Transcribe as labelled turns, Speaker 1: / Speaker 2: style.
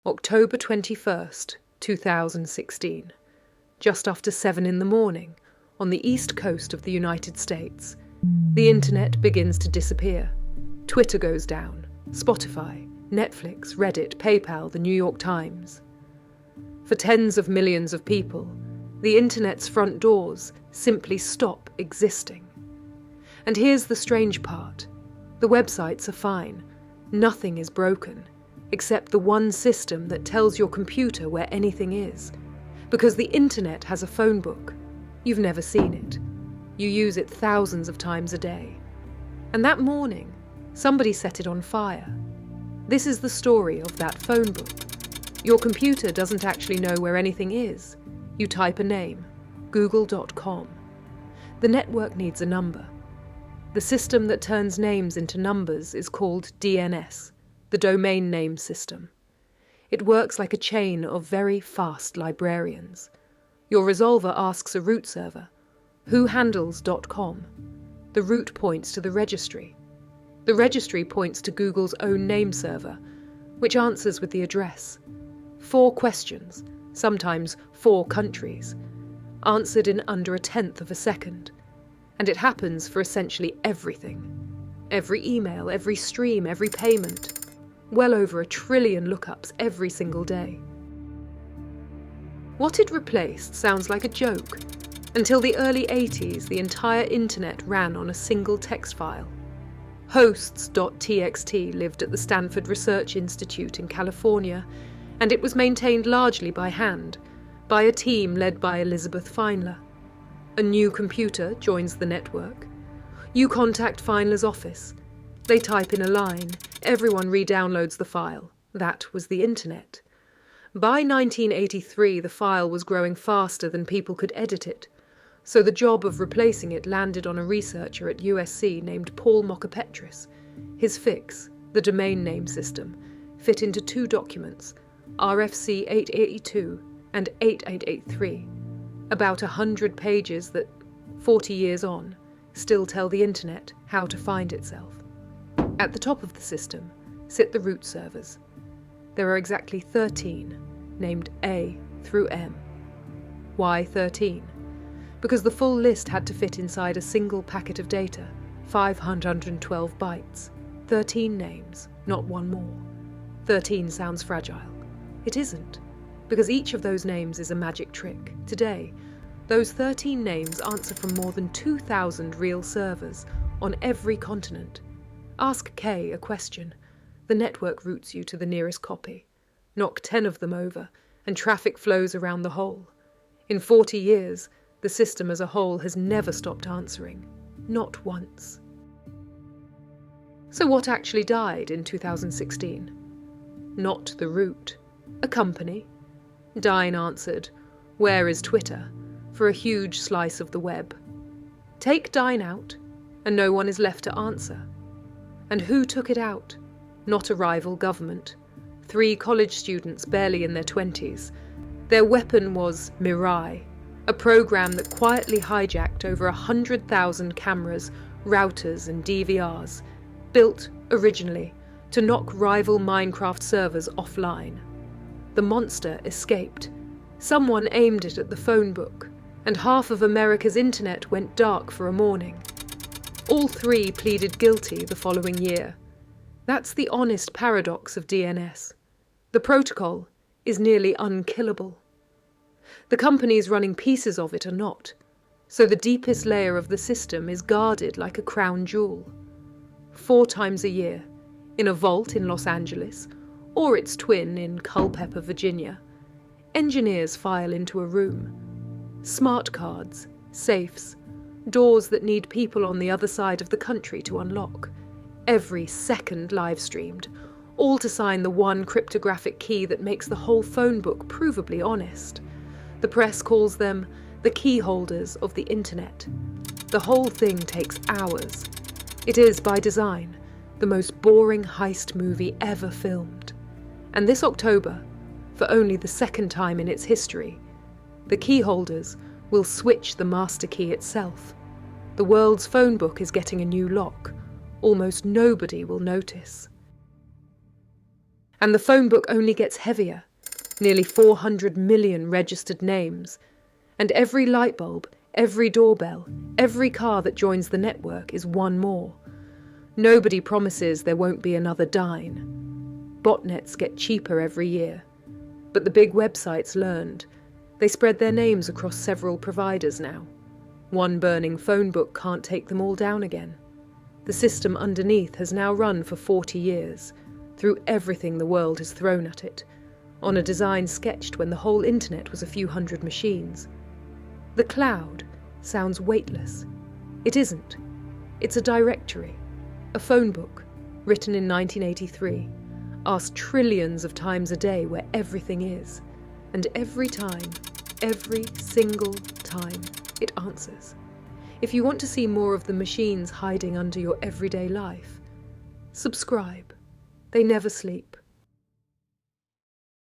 Speaker 1: October 21st, 2016. Just after 7 in the morning, on the east coast of the United States, the internet begins to disappear. Twitter goes down, Spotify, Netflix, Reddit, PayPal, the New York Times. For tens of millions of people, the internet's front doors simply stop existing. And here's the strange part. The websites are fine. Nothing is broken, except the one system that tells your computer where anything is. Because the internet has a phone book. You've never seen it. You use it thousands of times a day. And that morning, somebody set it on fire. This is the story of that phone book. Your computer doesn't actually know where anything is. You type a name, google.com. The network needs a number. The system that turns names into numbers is called DNS, the domain name system. It works like a chain of very fast librarians. Your resolver asks a root server, who handles.com. The root points to the registry. The registry points to Google's own name server, which answers with the address. 4 questions, sometimes 4 countries, answered in under 1/10 of a second. And it happens for essentially everything. Every email, every stream, every payment. Well over 1 trillion lookups every single day. What it replaced sounds like a joke. Until the early 80s, the entire internet ran on a single text file. Hosts.txt lived at the Stanford Research Institute in California, and it was maintained largely by hand, by a team led by Elizabeth Feinler. A new computer joins the network. You contact Feinler's office. They type in a line. Everyone re-downloads the file. That was the internet. By 1983, the file was growing faster than people could edit it, so the job of replacing it landed on a researcher at USC named Paul Mockapetris. His fix, the domain name system, fit into 2 documents, RFC 882 and 8883. About 100 pages that, 40 years on, still tell the internet how to find itself. At the top of the system sit the root servers. There are exactly 13, named A through M. Why 13? Because the full list had to fit inside a single packet of data, 512 bytes. 13 names, not one more. 13 sounds fragile. It isn't. Because each of those names is a magic trick. Today, those 13 names answer from more than 2,000 real servers on every continent. Ask Kay a question. The network routes you to the nearest copy. Knock 10 of them over, and traffic flows around the whole. In 40 years, the system as a whole has never stopped answering. Not once. So what actually died in 2016? Not the root. A company. Dine answered, "Where is Twitter?" for a huge slice of the web. Take Dine out, and no one is left to answer. And who took it out? Not a rival government. 3 college students barely in their 20s. Their weapon was Mirai, a program that quietly hijacked over 100,000 cameras, routers and DVRs, built, originally, to knock rival Minecraft servers offline. The monster escaped. Someone aimed it at the phone book, and half of America's internet went dark for a morning. All 3 pleaded guilty the following year. That's the honest paradox of DNS. The protocol is nearly unkillable. The companies running pieces of it are not, so the deepest layer of the system is guarded like a crown jewel. 4 times a year, in a vault in Los Angeles, or its twin in Culpeper, Virginia, engineers file into a room. Smart cards, safes, doors that need people on the other side of the country to unlock. Every second live-streamed, all to sign the one cryptographic key that makes the whole phone book provably honest. The press calls them the keyholders of the internet. The whole thing takes hours. It is, by design, the most boring heist movie ever filmed. And this October, for only the 2nd time in its history, the keyholders will switch the master key itself. The world's phone book is getting a new lock. Almost nobody will notice. And the phone book only gets heavier. Nearly 400 million registered names. And every light bulb, every doorbell, every car that joins the network is one more. Nobody promises there won't be another Dine. Botnets get cheaper every year. But the big websites learned. They spread their names across several providers now. One burning phone book can't take them all down again. The system underneath has now run for 40 years, through everything the world has thrown at it, on a design sketched when the whole internet was a few hundred machines. The cloud sounds weightless. It isn't. It's a directory, a phone book, written in 1983, asked trillions of times a day where everything is, and every time, every single time, it answers. If you want to see more of the machines hiding under your everyday life, subscribe. They never sleep.